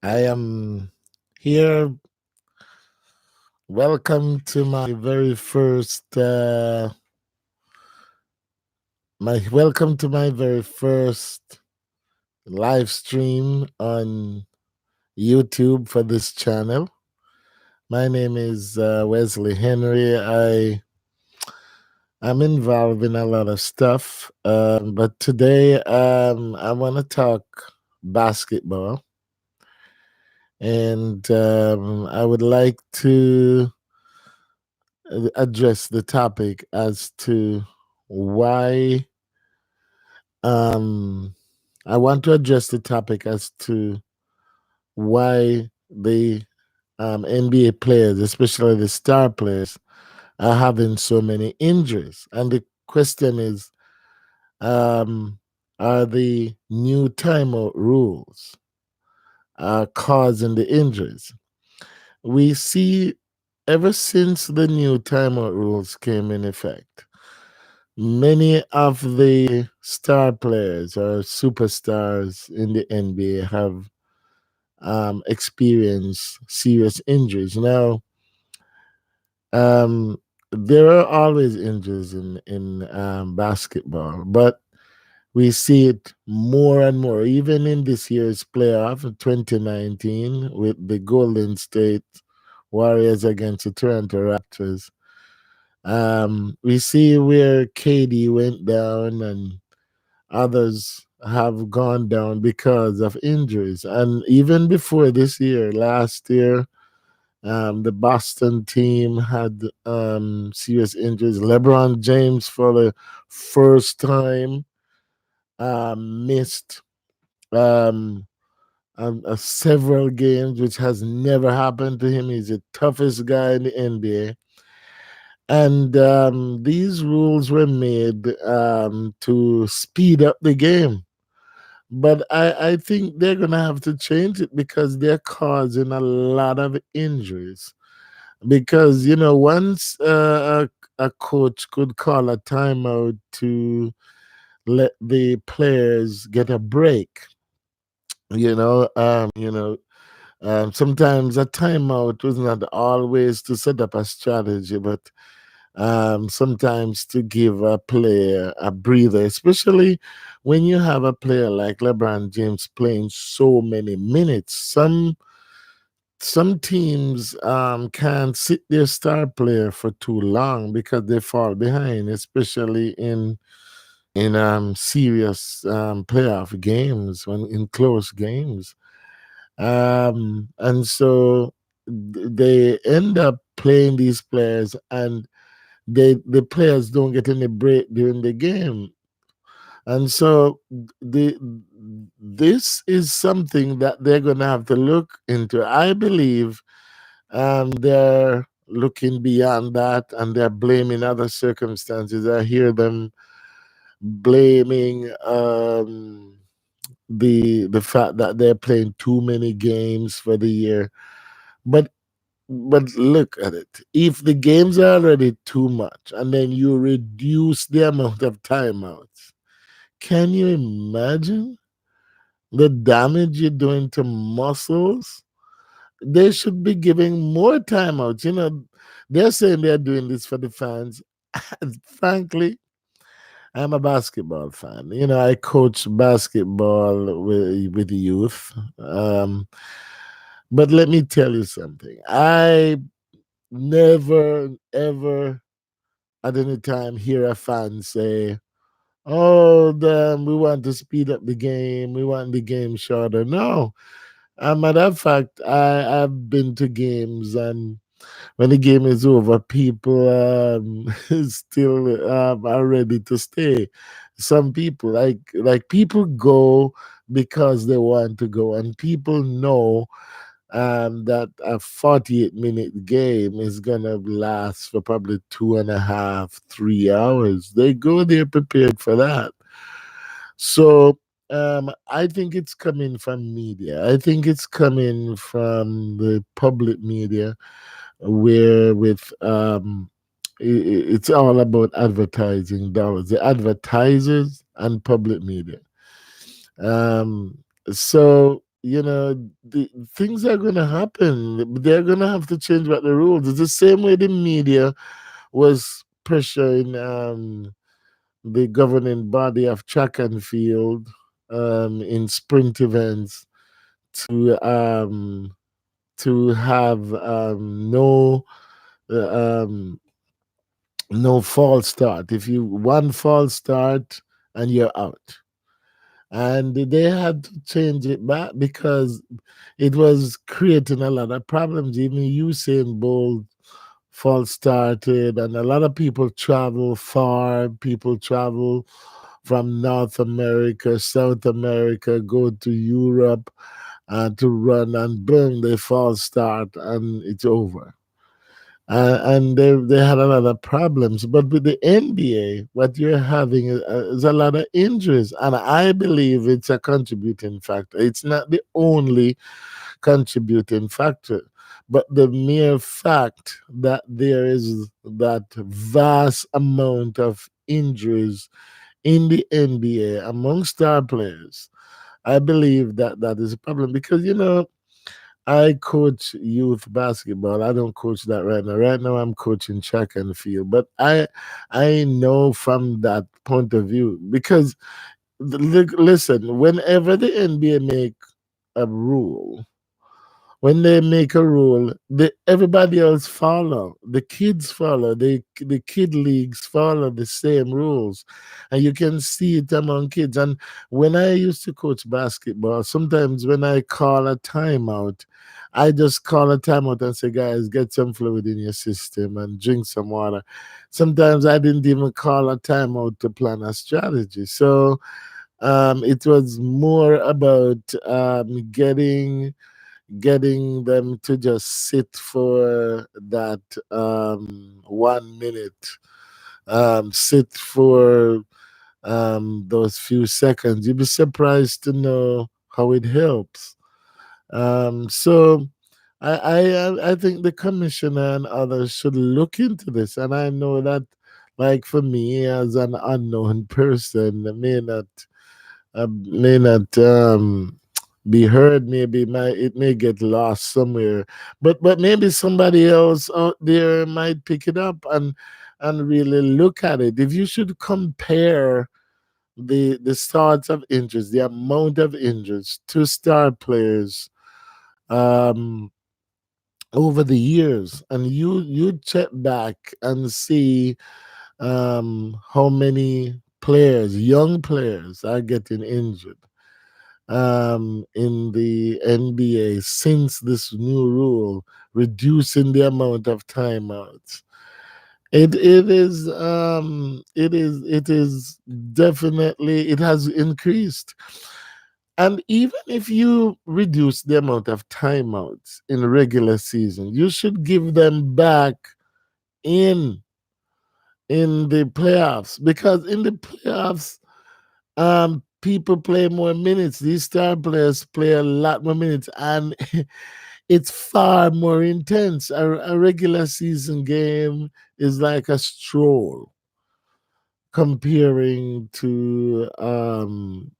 I am here. Welcome to my very first live stream on YouTube for this channel. My name is Wesley Henry. I'm involved in a lot of stuff, but today I want to talk basketball, and I would like to address the topic as to why um I want to address the topic as to why the NBA players, especially the star players, are having so many injuries. And the question is, um, are the new timeout rules causing the injuries? We see ever since the new timeout rules came in effect, many of the star players or superstars in the NBA have experienced serious injuries. Now, um, there are always injuries in basketball, but we see it more and more, even in this year's playoff, 2019, with the Golden State Warriors against the Toronto Raptors. We see where KD went down and others have gone down because of injuries. And even before this year, last year, the Boston team had serious injuries. LeBron James, for the first time, missed um, several games, which has never happened to him. He's the toughest guy in the NBA. And these rules were made to speed up the game. But I think they're going to have to change it because they're causing a lot of injuries. Because, once a coach could call a timeout to let the players get a break, sometimes a timeout was not always to set up a strategy, but sometimes to give a player a breather, especially when you have a player like LeBron James playing so many minutes. Some teams can't sit their star player for too long because they fall behind, especially in serious playoff games, when in close games. And so they end up playing these players, and the players don't get any break during the game. And so the this is something that they're going to have to look into. I believe they're looking beyond that, and they're blaming other circumstances. I hear them blaming the fact that they're playing too many games for the year. But look at it. If the games are already too much, and then you reduce the amount of timeouts, can you imagine the damage you're doing to muscles? They should be giving more timeouts. They're saying they're doing this for the fans. Frankly, I'm a basketball fan. I coach basketball with the youth. But let me tell you something. I never, ever at any time hear a fan say, "Oh, we want to speed up the game. We want the game shorter." No. Matter of fact, I've been to games, and when the game is over, people still are ready to stay. Some people, people go because they want to go, and people know that a 48-minute game is gonna last for probably 2.5, 3 hours. They go there prepared for that. So I think it's coming from media. I think it's coming from the public media, where with it's all about advertising dollars, the advertisers and public media. Um, so the things are going to happen. They're going to have to change back the rules. It's the same way the media was pressuring the governing body of track and field in sprint events to have uh, um, no false start. If you one false start and you're out, and they had to change it back because it was creating a lot of problems. Even Usain Bolt false started, and a lot of people travel far. People travel from North America, South America, go to Europe to run, and boom, they false start, and it's over. And they had a lot of problems. But with the NBA, what you're having is a lot of injuries. And I believe it's a contributing factor. It's not the only contributing factor, but the mere fact that there is that vast amount of injuries in the NBA among star players, I believe that that is a problem because, I coach youth basketball. I don't coach that right now. Right now, I'm coaching track and field. But I know from that point of view because listen, whenever the NBA make a rule, when they make a rule, everybody else follow. The kids follow. The kid leagues follow the same rules, and you can see it among kids. And when I used to coach basketball, sometimes when I call a timeout, I just call a timeout and say, "Guys, get some fluid in your system and drink some water." Sometimes I didn't even call a timeout to plan a strategy. So it was more about getting them to just sit for that 1 minute, sit for those few seconds. You'd be surprised to know how it helps. So I think the commissioner and others should look into this. And I know that, like for me as an unknown person, may not be heard. Maybe it may get lost somewhere, but maybe somebody else out there might pick it up and really look at it. If you should compare the starts of injuries, the amount of injuries to star players um over the years, and you check back and see how many players, young players, are getting injured in the NBA since this new rule, reducing the amount of timeouts. It is definitely, it has increased. And even if you reduce the amount of timeouts in regular season, you should give them back in the playoffs, because in the playoffs people play more minutes. These star players play a lot more minutes, and it's far more intense. A regular season game is like a stroll comparing to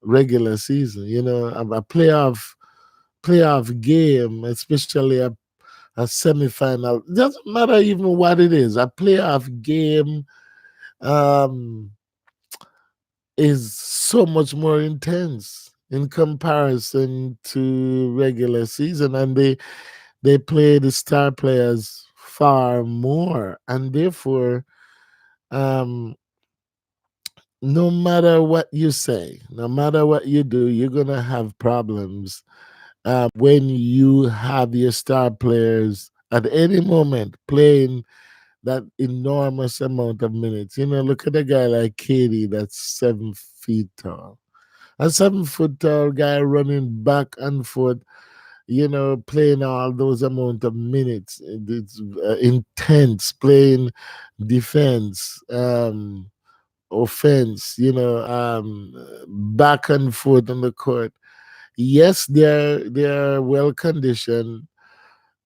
regular season. A playoff game, especially a semifinal. Doesn't matter even what it is. A playoff game um is so much more intense in comparison to regular season, and they play the star players far more, and therefore um no matter what you say, no matter what you do, you're gonna have problems when you have your star players at any moment playing that enormous amount of minutes. Look at a guy like Katie that's 7 feet tall. A 7 foot tall guy running back and forth, playing all those amount of minutes. It's intense, playing defense, offense, back and forth on the court. Yes, they're well conditioned,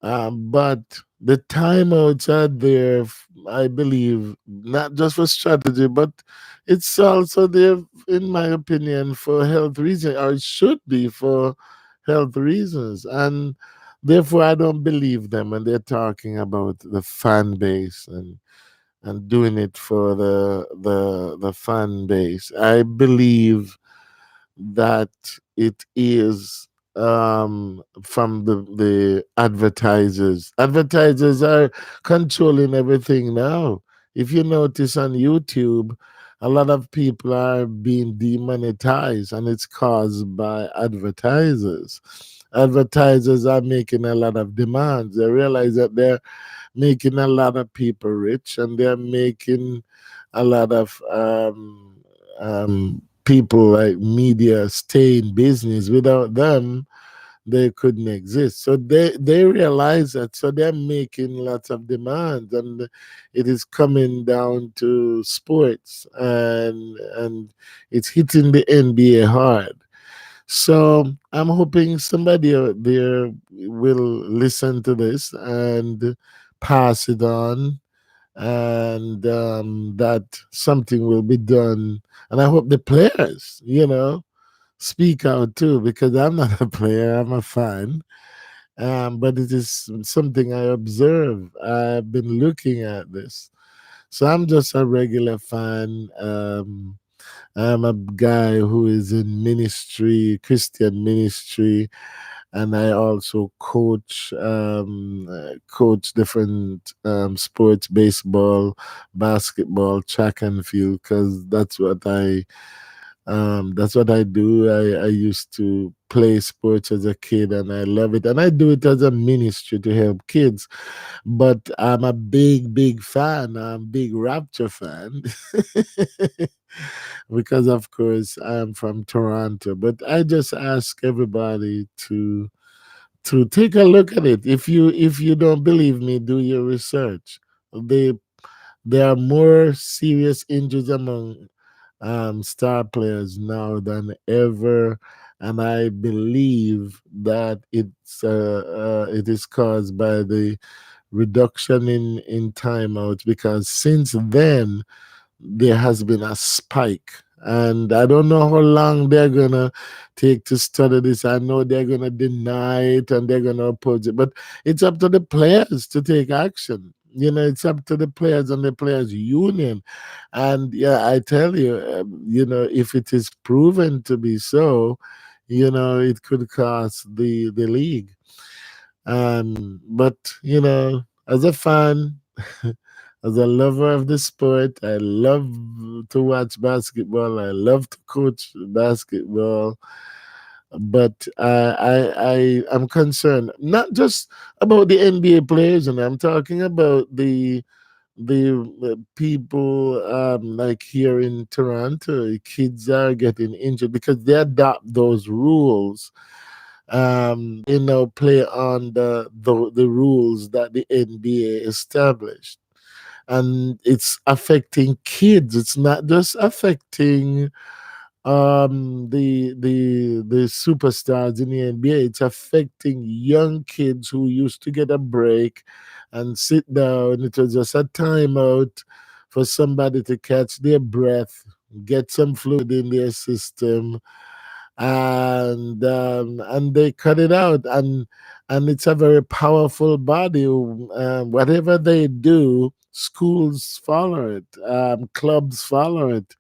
but the timeouts are there, I believe, not just for strategy, but it's also there, in my opinion, for health reasons, or it should be for health reasons. And therefore, I don't believe them when they're talking about the fan base and doing it for the fan base. I believe that it is from the advertisers. Advertisers are controlling everything now. If you notice on YouTube, a lot of people are being demonetized, and it's caused by advertisers. Advertisers are making a lot of demands. They realize that they're making a lot of people rich, and they're making a lot of people like media stay in business. Without them, they couldn't exist. So they realize that. So they're making lots of demands, and it is coming down to sports, and it's hitting the NBA hard. So I'm hoping somebody out there will listen to this and pass it on, and that something will be done. And I hope the players, speak out too, because I'm not a player, I'm a fan. But it is something I observe. I've been looking at this. So I'm just a regular fan. I'm a guy who is in ministry, Christian ministry, and I also coach different sports, baseball, basketball, track and field, because that's what I do. I used to play sports as a kid, and I love it, and I do it as a ministry to help kids. But I'm a big fan. I'm a big Rapture fan. Because of course I'm from Toronto. But I just ask everybody to take a look at it. If you don't believe me, do your research. They there are more serious injuries among star players now than ever, and I believe that it is caused by the reduction in timeouts, because since then there has been a spike. And I don't know how long they're gonna take to study this. I know they're gonna deny it and they're gonna oppose it, but it's up to the players to take action. It's up to the players and the players' union. And yeah, I tell you, if it is proven to be so, it could cost the league. But as a fan, as a lover of the sport, I love to watch basketball. I love to coach basketball. But I'm concerned not just about the NBA players, and I'm talking about the people like here in Toronto. Kids are getting injured because they adopt those rules. They now play on the rules that the NBA established, and it's affecting kids. It's not just affecting the superstars in the NBA. It's affecting young kids who used to get a break and sit down. It was just a timeout for somebody to catch their breath, get some fluid in their system, and they cut it out. And it's a very powerful body. Whatever they do, schools follow it, clubs follow it,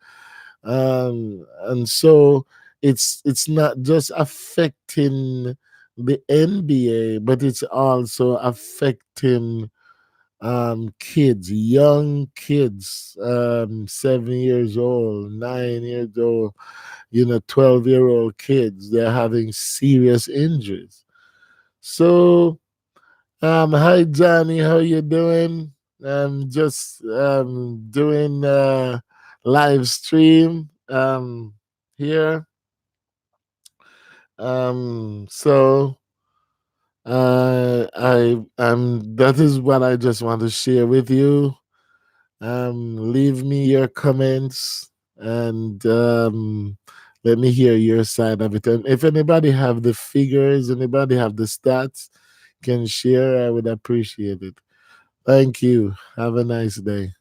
and so it's not just affecting the NBA, but it's also affecting kids, young kids, 7 years old, 9 years old, 12-year-old kids. They're having serious injuries. So, hi Johnny, how you doing? Just doing live stream here. So that is what I just want to share with you. Leave me your comments, and let me hear your side of it. And if anybody have the figures, anybody have the stats, can share, I would appreciate it. Thank you. Have a nice day.